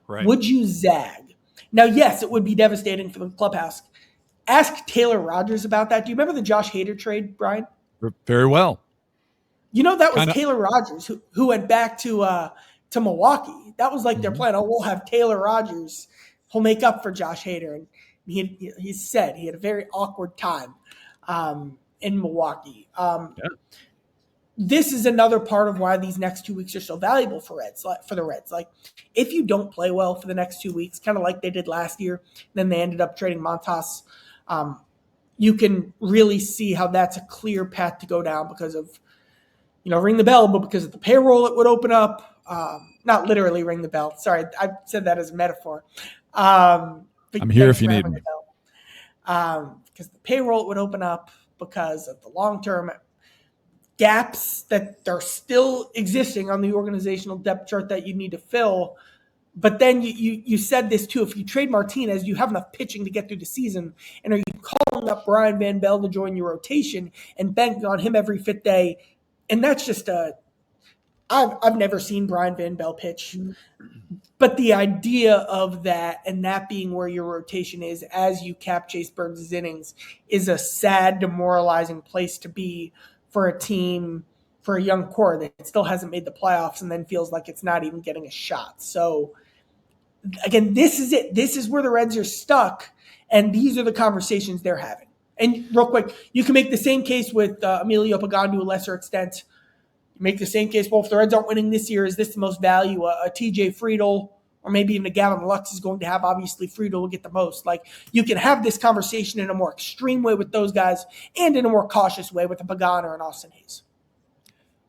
Right. Would you zag? Now, yes, it would be devastating for the clubhouse. Ask Taylor Rogers about that. Do you remember the Josh Hader trade, Brian? Very well. That was Taylor Rogers who went back to Milwaukee. That was their plan. Oh, we'll have Taylor Rogers. He'll make up for Josh Hader. And he said he had a very awkward time in Milwaukee. This is another part of why these next 2 weeks are so valuable for the Reds. If you don't play well for the next 2 weeks, kind of like they did last year, then they ended up trading Montas, you can really see how that's a clear path to go down because of, ring the bell, but because of the payroll it would open up. Not literally ring the bell. Sorry, I said that as a metaphor. I'm here if you need me. Because the payroll it would open up, because of the long-term gaps that are still existing on the organizational depth chart that you need to fill. But then you said this too, if you trade Martinez, you have enough pitching to get through the season. And are you calling up Brian Van Bell to join your rotation and banking on him every fifth day? And that's just I've never seen Brian Van Bell pitch, but the idea of that and that being where your rotation is as you cap Chase Burns' innings is a sad, demoralizing place to be for a team, for a young core that still hasn't made the playoffs and then feels like it's not even getting a shot. So again, this is it. This is where the Reds are stuck, and these are the conversations they're having. And real quick, you can make the same case with Emilio Pagan to a lesser extent. Make the same case, well, if the Reds aren't winning this year, is this the most value? A TJ Friedel or maybe even a Gavin Lux is going to have. Obviously, Friedel will get the most. You can have this conversation in a more extreme way with those guys and in a more cautious way with a Pagan or an Austin Hayes.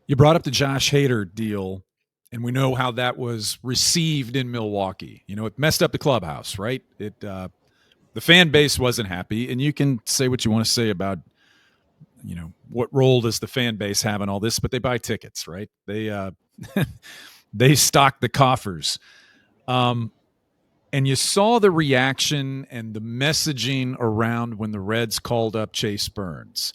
You brought up the Josh Hader deal, and we know how that was received in Milwaukee. It messed up the clubhouse, right? The fan base wasn't happy, and you can say what you want to say about what role does the fan base have in all this, but they buy tickets, right? They they stock the coffers. And you saw the reaction and the messaging around when the Reds called up Chase Burns.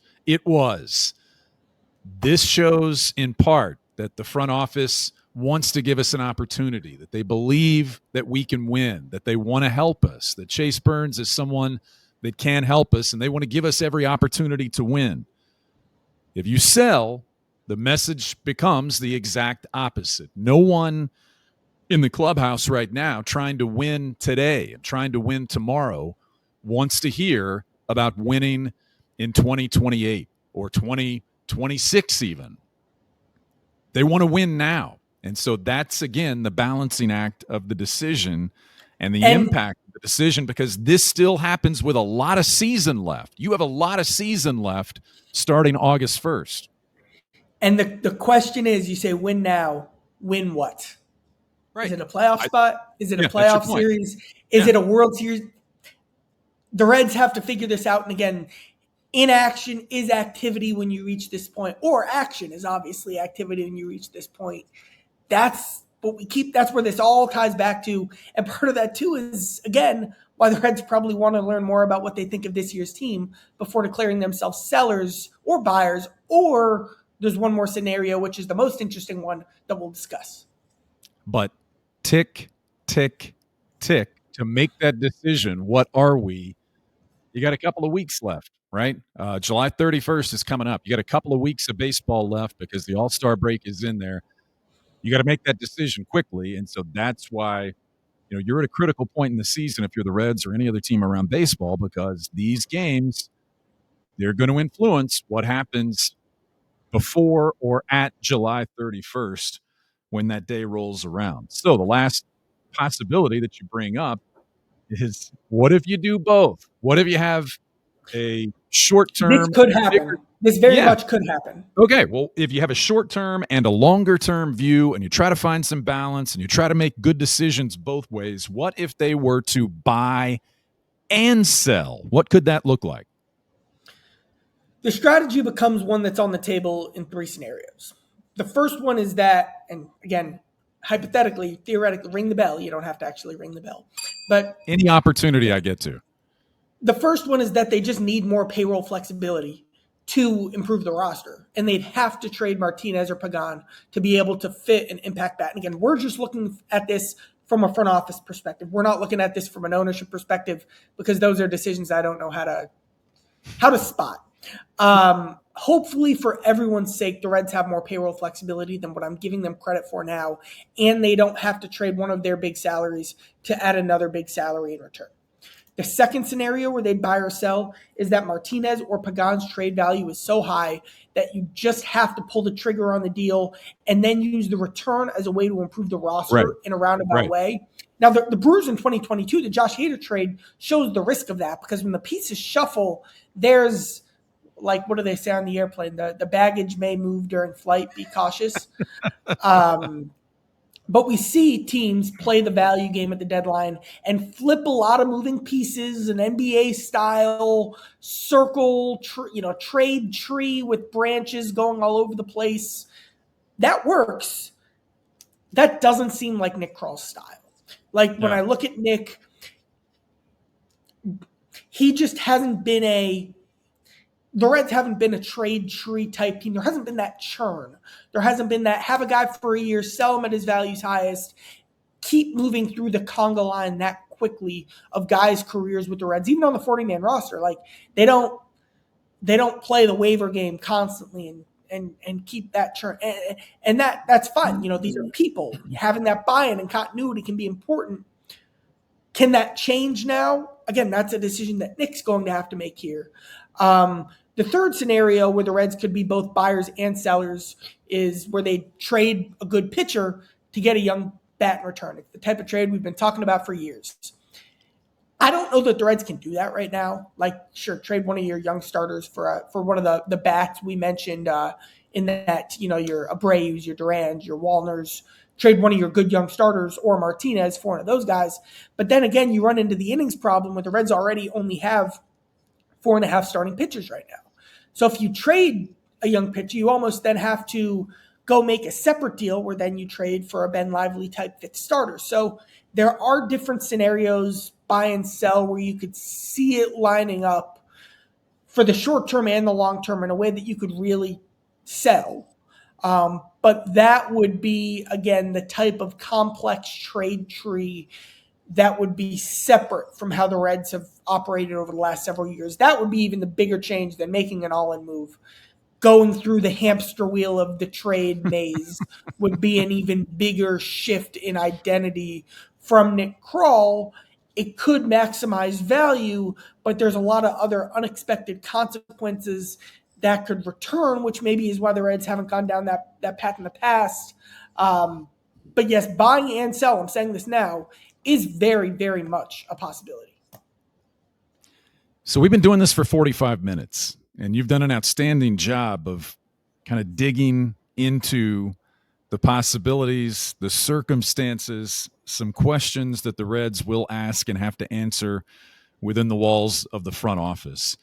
This shows in part that the front office wants to give us an opportunity, that they believe that we can win, that they want to help us, that Chase Burns is someone that can help us, and they want to give us every opportunity to win. If you sell, the message becomes the exact opposite. No one in the clubhouse right now trying to win today and trying to win tomorrow wants to hear about winning in 2028 or 2026 even. They want to win now. And so that's, again, the balancing act of the decision and the impact of the decision, because this still happens with a lot of season left. You have a lot of season left starting August 1st. And the question is, you say win now, win what? Right. Is it a playoff spot? Is it a playoff series? Is it a World Series? The Reds have to figure this out. And again, inaction is activity when you reach this point, or action is obviously activity when you reach this point. That's what we keep. That's where this all ties back to. And part of that too is, again, why the Reds probably want to learn more about what they think of this year's team before declaring themselves sellers or buyers. Or there's one more scenario, which is the most interesting one that we'll discuss. But tick, tick, tick to make that decision. What are we? You got a couple of weeks left, right? July 31st is coming up. You got a couple of weeks of baseball left because the All-Star break is in there. You got to make that decision quickly. And so that's why, you're at a critical point in the season if you're the Reds or any other team around baseball, because these games, they're going to influence what happens before or at July 31st when that day rolls around. So the last possibility that you bring up is, what if you do both? What if you have a short-term? This could happen. This very much could happen. Okay, well, if you have a short-term and a longer-term view and you try to find some balance and you try to make good decisions both ways, what if they were to buy and sell? What could that look like? The strategy becomes one that's on the table in three scenarios. The first one is that, and again, hypothetically, theoretically, ring the bell. You don't have to actually ring the bell. But any opportunity I get to. The first one is that they just need more payroll flexibility to improve the roster. And they'd have to trade Martinez or Pagan to be able to fit an impact bat. And again, we're just looking at this from a front office perspective. We're not looking at this from an ownership perspective, because those are decisions I don't know how to spot. Hopefully, for everyone's sake, the Reds have more payroll flexibility than what I'm giving them credit for now, and they don't have to trade one of their big salaries to add another big salary in return. The second scenario where they buy or sell is that Martinez or Pagan's trade value is so high that you just have to pull the trigger on the deal and then use the return as a way to improve the roster in a roundabout way. Now, the Brewers in 2022, the Josh Hader trade shows the risk of that, because when the pieces shuffle, there's, like, what do they say on the airplane? The baggage may move during flight. Be cautious. But we see teams play the value game at the deadline and flip a lot of moving pieces, an NBA style circle, trade tree with branches going all over the place. That works. That doesn't seem like Nick Krall's style. When I look at Nick, he just hasn't been the Reds haven't been a trade tree type team. There hasn't been that churn. There hasn't been that have a guy for a year, sell him at his value's highest, keep moving through the conga line that quickly of guys' careers with the Reds, even on the 40-man roster. They don't play the waiver game constantly and keep that churn. And that's fine. These are people. Having that buy-in and continuity can be important. Can that change now? Again, that's a decision that Nick's going to have to make here. The third scenario where the Reds could be both buyers and sellers is where they trade a good pitcher to get a young bat in return. It's the type of trade we've been talking about for years. I don't know that the Reds can do that right now. Sure, trade one of your young starters for one of the bats we mentioned in that, your Abreu's, your Durans, your Wallners. Trade one of your good young starters or Martinez for one of those guys. But then again, you run into the innings problem where the Reds already only have 4.5 starting pitchers right now. So if you trade a young pitcher, you almost then have to go make a separate deal where then you trade for a Ben Lively type fifth starter. So there are different scenarios, buy and sell, where you could see it lining up for the short term and the long term in a way that you could really sell. But that would be, again, the type of complex trade tree that would be separate from how the Reds have operated over the last several years. That would be even the bigger change than making an all-in move. Going through the hamster wheel of the trade maze would be an even bigger shift in identity from Nick Krall. It could maximize value, but there's a lot of other unexpected consequences that could return, which maybe is why the Reds haven't gone down that path in the past. But yes, buying and sell, I'm saying this now, is very, very much a possibility. So we've been doing this for 45 minutes, and you've done an outstanding job of kind of digging into the possibilities, the circumstances, some questions that the Reds will ask and have to answer within the walls of the front office.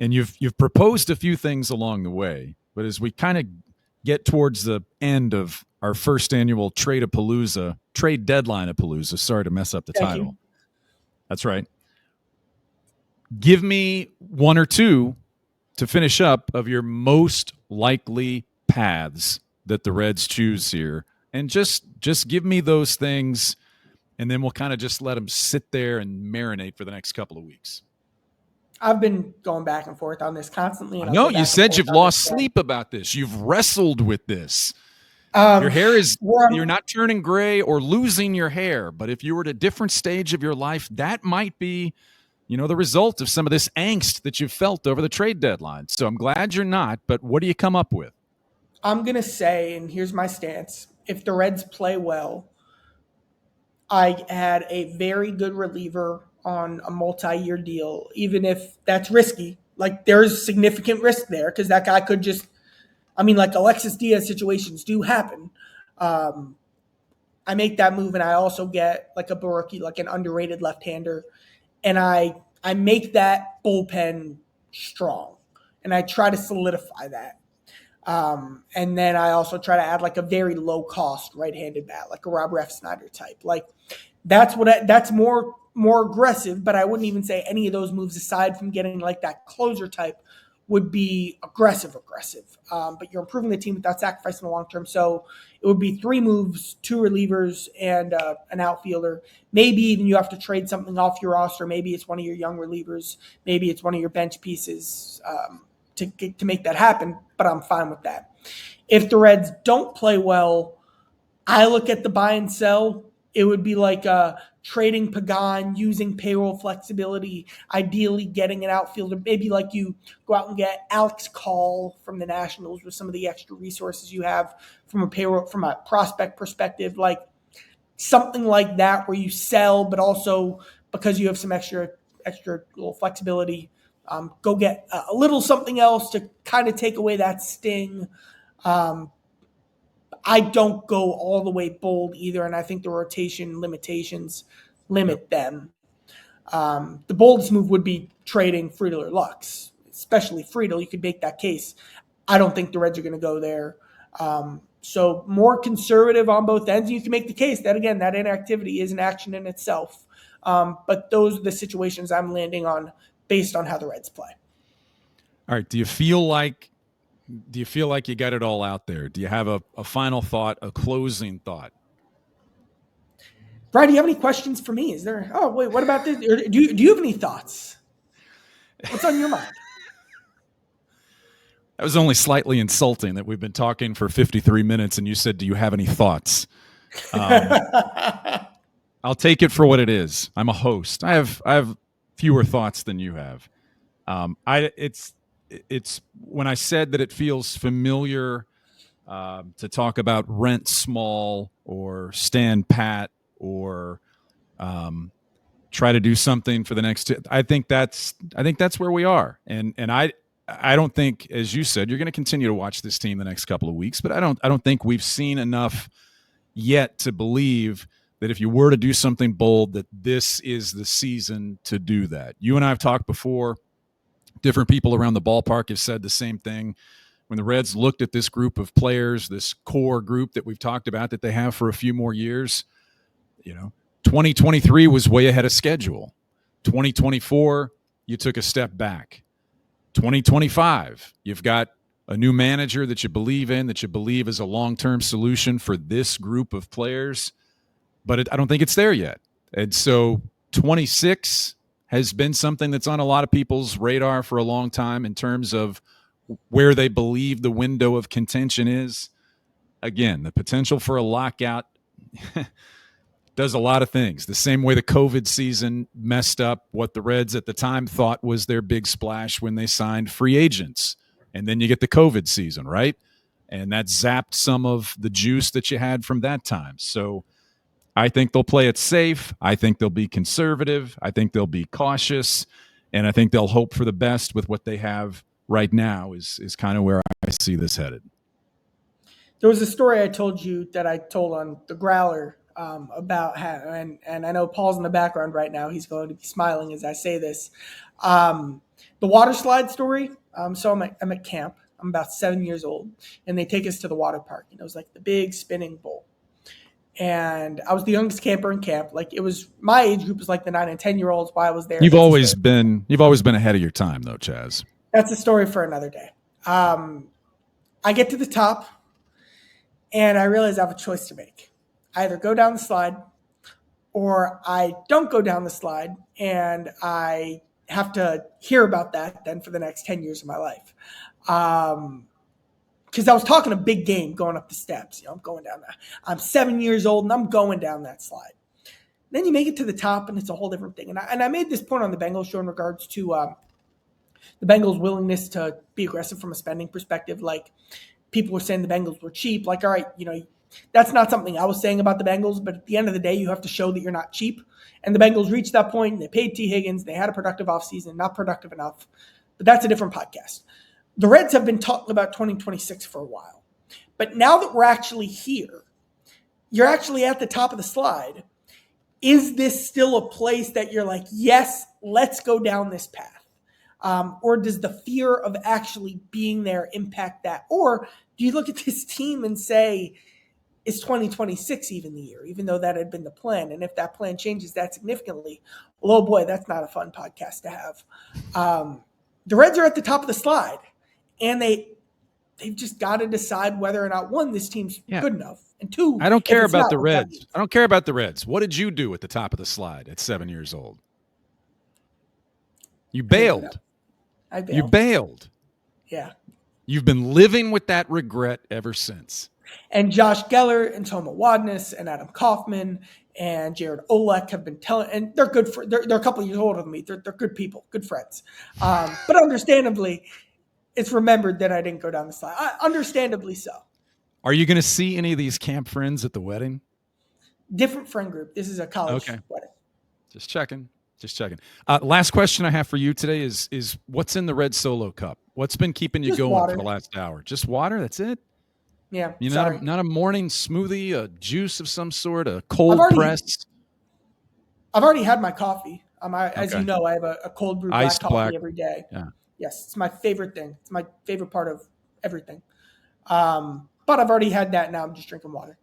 And you've proposed a few things along the way, but as we kind of get towards the end of our first annual trade deadline-apalooza, sorry to mess up the title. That's right. Give me one or two to finish up of your most likely paths that the Reds choose here, and just give me those things, and then we'll kind of just let them sit there and marinate for the next couple of weeks. I've been going back and forth on this constantly. And I know you said you've lost sleep about this. You've wrestled with this. Your hair is, you're not turning gray or losing your hair, but if you were at a different stage of your life, that might be, the result of some of this angst that you've felt over the trade deadline. So I'm glad you're not, but what do you come up with? I'm going to say, and here's my stance, if the Reds play well, I had a very good reliever on a multi-year deal, even if that's risky. Like, there's significant risk there because that guy could just, like Alexis Diaz situations do happen. I make that move, and I also get like a Baruki, like an underrated left-hander, and I make that bullpen strong, and I try to solidify that. And then I also try to add like a very low-cost right-handed bat, like a Rob Refsnyder type. Like, that's more aggressive, but I wouldn't even say any of those moves aside from getting like that closer type would be aggressive. But you're improving the team without sacrificing the long term. So it would be 3 moves, 2 relievers, and an outfielder. Maybe even you have to trade something off your roster. Maybe it's one of your young relievers. Maybe it's one of your bench pieces to make that happen. But I'm fine with that. If the Reds don't play well, I look at the buy and sell. It would be like trading Pagan, using payroll flexibility, ideally getting an outfielder. Maybe like you go out and get Alex Call from the Nationals with some of the extra resources you have from a prospect perspective, like something like that where you sell, but also because you have some extra little flexibility, go get a little something else to kind of take away that sting. I don't go all the way bold either, and I think the rotation limitations limit them. The boldest move would be trading Friedel or Lux, especially Friedel. You could make that case. I don't think the Reds are going to go there. So more conservative on both ends. You can make the case that, again, that inactivity is an action in itself. But those are the situations I'm landing on based on how the Reds play. All right. Do you feel like you got it all out there? Do you have a final thought, a closing thought? Brian, do you have any questions for me? Is there? Oh, wait, what about this? Do you have any thoughts? What's on your mind? That was only slightly insulting that we've been talking for 53 minutes and you said, do you have any thoughts? I'll take it for what it is. I'm a host. I have fewer thoughts than you have. It's when I said that it feels familiar to talk about rent small or stand pat or try to do something for the next. I think that's where we are, and I don't think, as you said, you're going to continue to watch this team the next couple of weeks, but I don't think we've seen enough yet to believe that if you were to do something bold, that this is the season to do that. You and I have talked before. Different people around the ballpark have said the same thing. When the Reds looked at this group of players, this core group that we've talked about that they have for a few more years, 2023 was way ahead of schedule. 2024, you took a step back. 2025, you've got a new manager that you believe in, that you believe is a long-term solution for this group of players. But I don't think it's there yet. And so 26 has been something that's on a lot of people's radar for a long time in terms of where they believe the window of contention is. Again, the potential for a lockout does a lot of things. The same way the COVID season messed up what the Reds at the time thought was their big splash when they signed free agents. And then you get the COVID season, right? And that zapped some of the juice that you had from that time. So I think they'll play it safe. I think they'll be conservative. I think they'll be cautious. And I think they'll hope for the best with what they have right now is kind of where I see this headed. There was a story I told you that I told on the Growler about how, and I know Paul's in the background right now. He's going to be smiling as I say this. The water slide story. So I'm at camp. I'm about 7 years old, and they take us to the water park. It was like the big spinning bowl. And I was the youngest camper in camp. Like, it was my age group was like the 9 and 10-year-olds while I was there. You've always been ahead of your time though, Chaz. That's a story for another day. I get to the top and I realize I have a choice to make. I either go down the slide or I don't go down the slide, and I have to hear about that then for the next 10 years of my life. Because I was talking a big game going up the steps. I'm going down that. I'm 7 years old and I'm going down that slide. Then you make it to the top and it's a whole different thing. And I made this point on the Bengals show in regards to the Bengals' willingness to be aggressive from a spending perspective. Like, people were saying the Bengals were cheap. Like, all right, that's not something I was saying about the Bengals, but at the end of the day, you have to show that you're not cheap. And the Bengals reached that point. They paid T. Higgins. They had a productive offseason, not productive enough. But that's a different podcast. The Reds have been talking about 2026 for a while. But now that we're actually here, you're actually at the top of the slide. Is this still a place that you're like, yes, let's go down this path? Or does the fear of actually being there impact that? Or do you look at this team and say, is 2026 even the year, even though that had been the plan? And if that plan changes that significantly, well, oh boy, that's not a fun podcast to have. The Reds are at the top of the slide, and they've just got to decide whether or not, one, this team's good enough, and two, I don't care about the Reds. I don't care about the Reds. What did you do at the top of the slide at 7 years old? You bailed. I bailed. You bailed. Yeah. You've been living with that regret ever since. And Josh Geller and Toma Wadness and Adam Kaufman and Jared Olek have been telling, and they're good for, they're a couple of years older than me. They're good people, good friends. But understandably, it's remembered that I didn't go down the slide. Understandably so. Are you going to see any of these camp friends at the wedding? Different friend group. This is a college wedding. Just checking. Last question I have for you today is what's in the Red Solo Cup? What's been keeping you going for the last hour? Just water? That's it? Yeah. Not a morning smoothie, a juice of some sort, a cold press? I've already had my coffee. As you know, I have a cold brew black coffee every day. Yeah. Yes, it's my favorite thing. It's my favorite part of everything. But I've already had that. Now I'm just drinking water.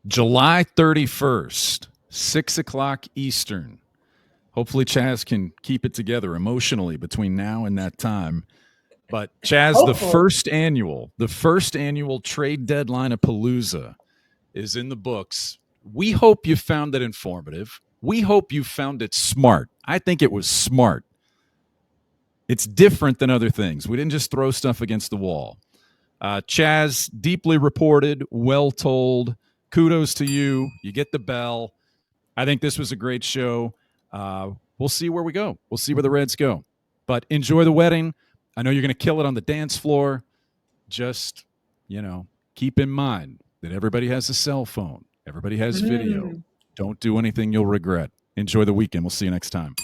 July 31st, 6 o'clock Eastern. Hopefully Chaz can keep it together emotionally between now and that time. But Chaz, the first annual trade deadline-apalooza is in the books. We hope you found it informative. We hope you found it smart. I think it was smart. It's different than other things. We didn't just throw stuff against the wall. Chaz, deeply reported, well told. Kudos to you. You get the bell. I think this was a great show. We'll see where we go. We'll see where the Reds go. But enjoy the wedding. I know you're going to kill it on the dance floor. Just, keep in mind that everybody has a cell phone. Everybody has video. Don't do anything you'll regret. Enjoy the weekend. We'll see you next time.